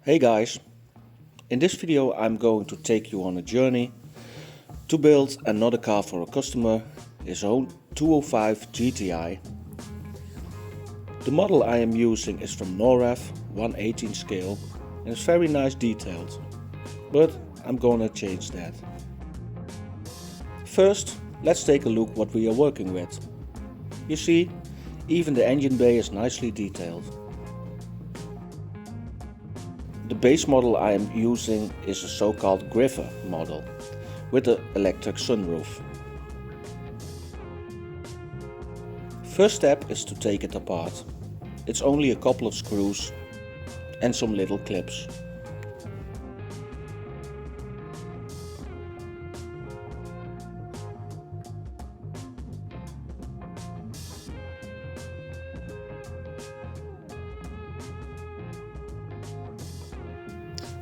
Hey guys, in this video I'm going to take you on a journey to build another car for a customer, his own 205 GTI. The model I am using is from Norev, 1/18 scale, and it's very nice detailed, but I'm gonna change that. First, let's take a look what we are working with. You see, even the engine bay is nicely detailed. The base model I am using is a so-called griffer model with an electric sunroof. First step is to take it apart. It's only a couple of screws and some little clips.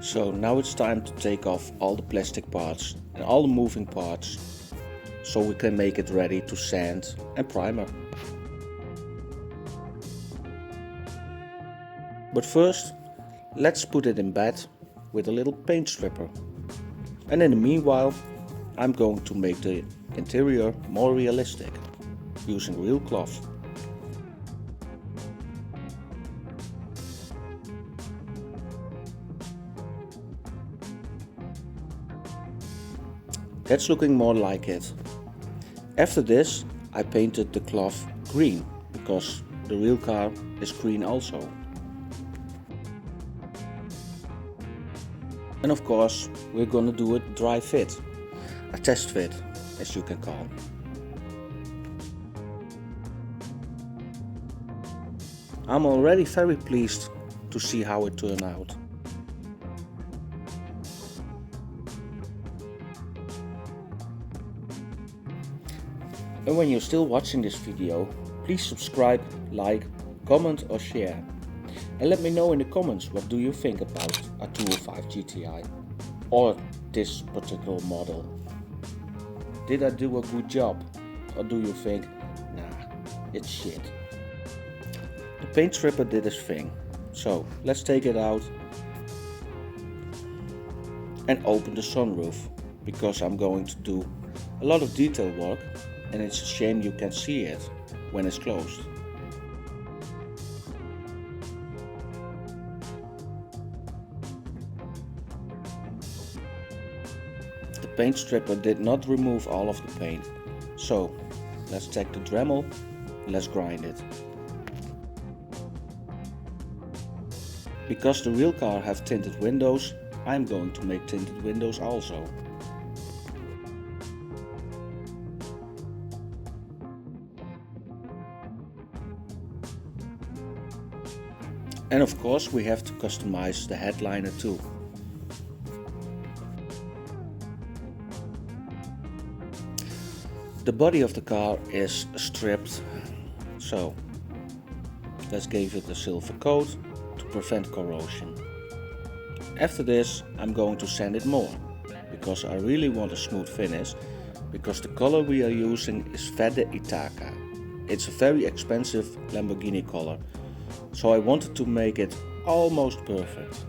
So now it's time to take off all the plastic parts and all the moving parts so we can make it ready to sand and primer. But first, let's put it in bed with a little paint stripper. And in the meanwhile, I'm going to make the interior more realistic using real cloth. That's looking more like it. After this, I painted the cloth green because the real car is green also. And of course, we're gonna do a dry fit, a test fit, as you can call. I'm already very pleased to see how it turned out. And when you're still watching this video, please subscribe, like, comment or share. And let me know in the comments what do you think about a 205 GTI or this particular model. Did I do a good job, or do you think, nah, it's shit? The paint stripper did its thing, so let's take it out and open the sunroof, because I'm going to do a lot of detail work and it's a shame you can't see it when it's closed. The paint stripper did not remove all of the paint, so let's take the Dremel and let's grind it. Because the real car have tinted windows, I'm going to make tinted windows also. And of course we have to customize the headliner too. The body of the car is stripped, so let's give it a silver coat to prevent corrosion. After this I'm going to sand it more, because I really want a smooth finish, because the color we are using is Verde Itaca. It's a very expensive Lamborghini color, so I wanted to make it almost perfect.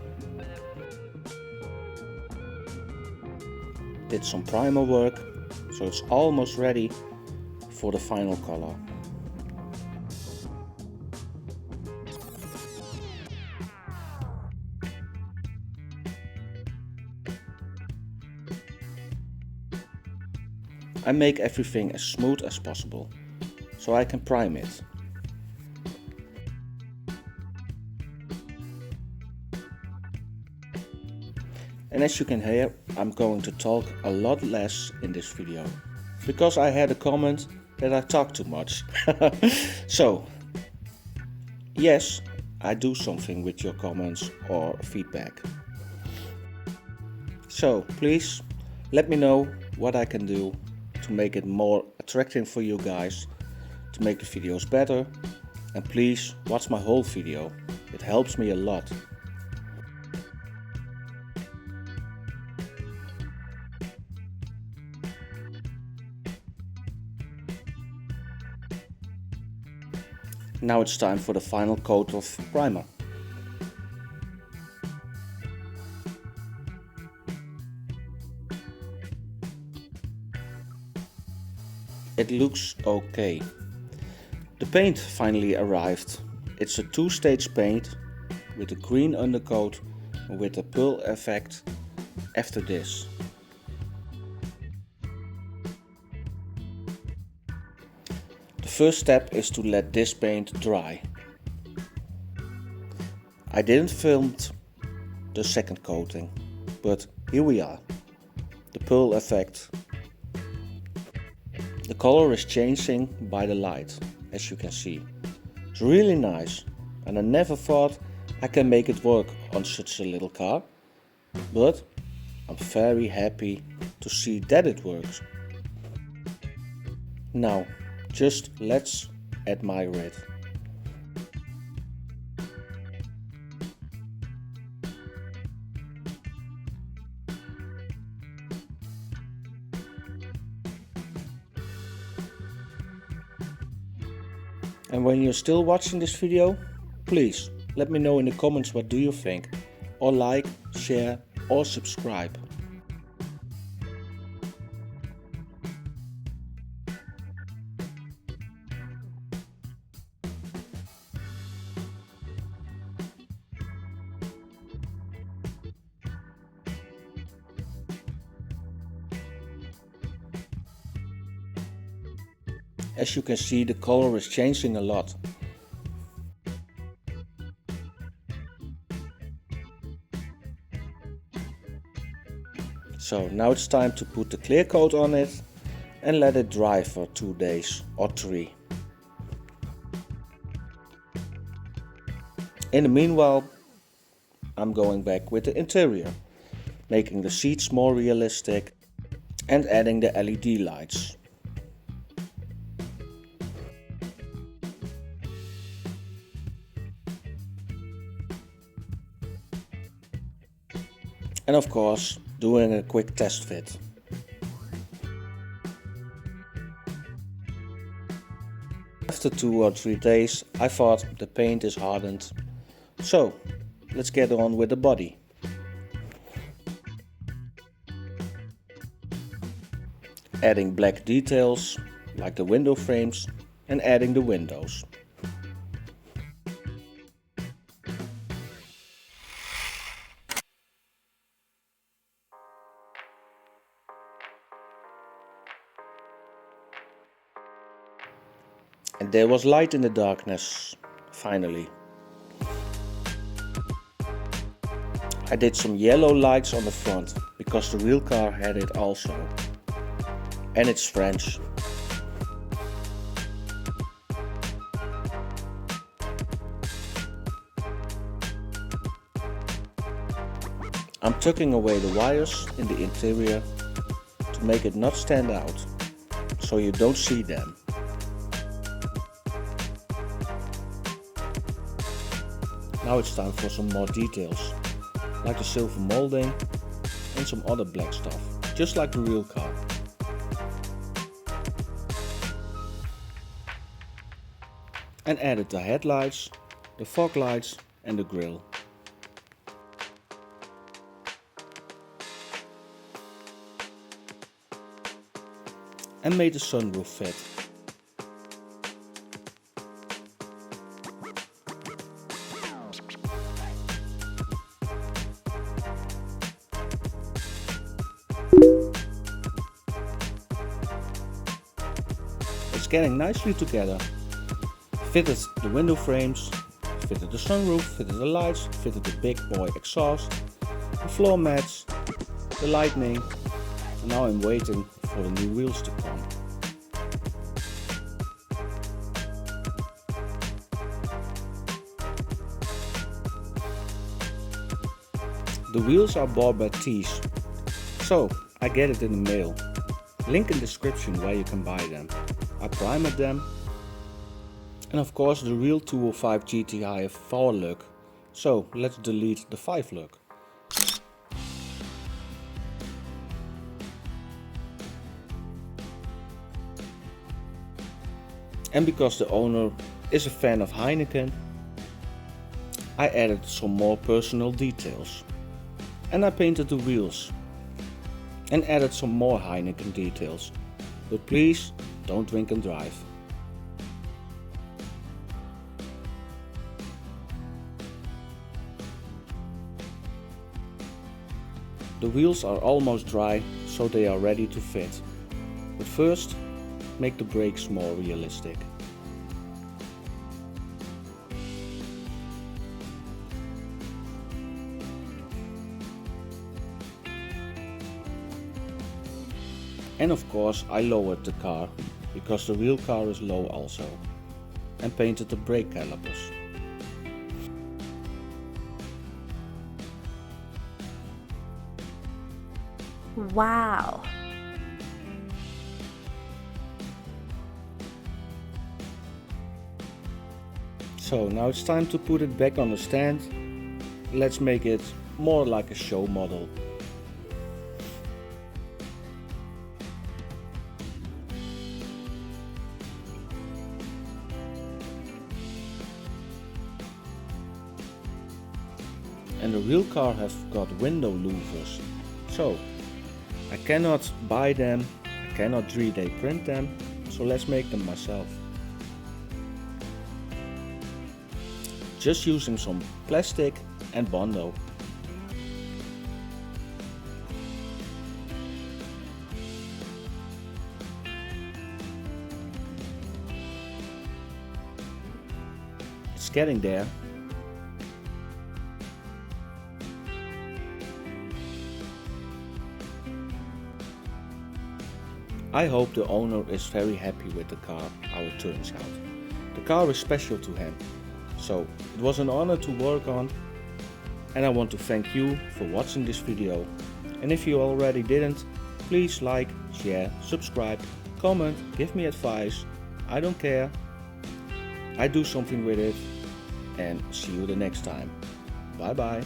Did some primer work, so it's almost ready for the final color. I make everything as smooth as possible, so I can prime it. And as you can hear, I'm going to talk a lot less in this video, because I had a comment that I talk too much. So, yes, I do something with your comments or feedback. So, please let me know what I can do to make it more attractive for you guys, to make the videos better, and please watch my whole video. It helps me a lot. Now it's time for the final coat of primer. It looks okay. The paint finally arrived. It's a two-stage paint with a green undercoat and with a pearl effect after this. The first step is to let this paint dry. I didn't film the second coating, but here we are. The pearl effect. The color is changing by the light, as you can see. It's really nice, and I never thought I can make it work on such a little car, but I'm very happy to see that it works. Now, just let's admire it. And when you're still watching this video, please let me know in the comments what do you think, or like, share or subscribe. As you can see, the color is changing a lot. So now it's time to put the clear coat on it and let it dry for 2 days or 3. In the meanwhile, I'm going back with the interior, making the seats more realistic and adding the LED lights. And of course, doing a quick test fit. After 2 or 3 days, I thought the paint is hardened. So, let's get on with the body. Adding black details, like the window frames, and adding the windows. And there was light in the darkness, finally. I did some yellow lights on the front, because the real car had it also. And it's French. I'm tucking away the wires in the interior to make it not stand out, so you don't see them. Now it's time for some more details, like the silver molding and some other black stuff, just like the real car. And added the headlights, the fog lights and the grille. And made the sunroof fit. It's getting nicely together. Fitted the window frames, fitted the sunroof, fitted the lights, fitted the big boy exhaust, the floor mats, the lighting, and now I'm waiting for the new wheels to come. The wheels are bought by Tees, so I get it in the mail. Link in description where you can buy them. I primed them. And of course the real 205 GTI have 4 look, so let's delete the 5 look. And because the owner is a fan of Heineken, I added some more personal details. And I painted the wheels and added some more Heineken details. But please don't drink and drive. The wheels are almost dry, so they are ready to fit. But first, make the brakes more realistic. And of course I lowered the car, because the real car is low also, and painted the brake calipers. Wow! So now it's time to put it back on the stand. Let's make it more like a show model. And the real car have got window louvers, so I cannot buy them, I cannot 3D print them, so let's make them myself. Just using some plastic and Bondo. It's getting there. I hope the owner is very happy with the car, how it turns out. The car is special to him, so it was an honor to work on, and I want to thank you for watching this video. And if you already didn't, please like, share, subscribe, comment, give me advice, I don't care. I do something with it, and see you the next time. Bye bye.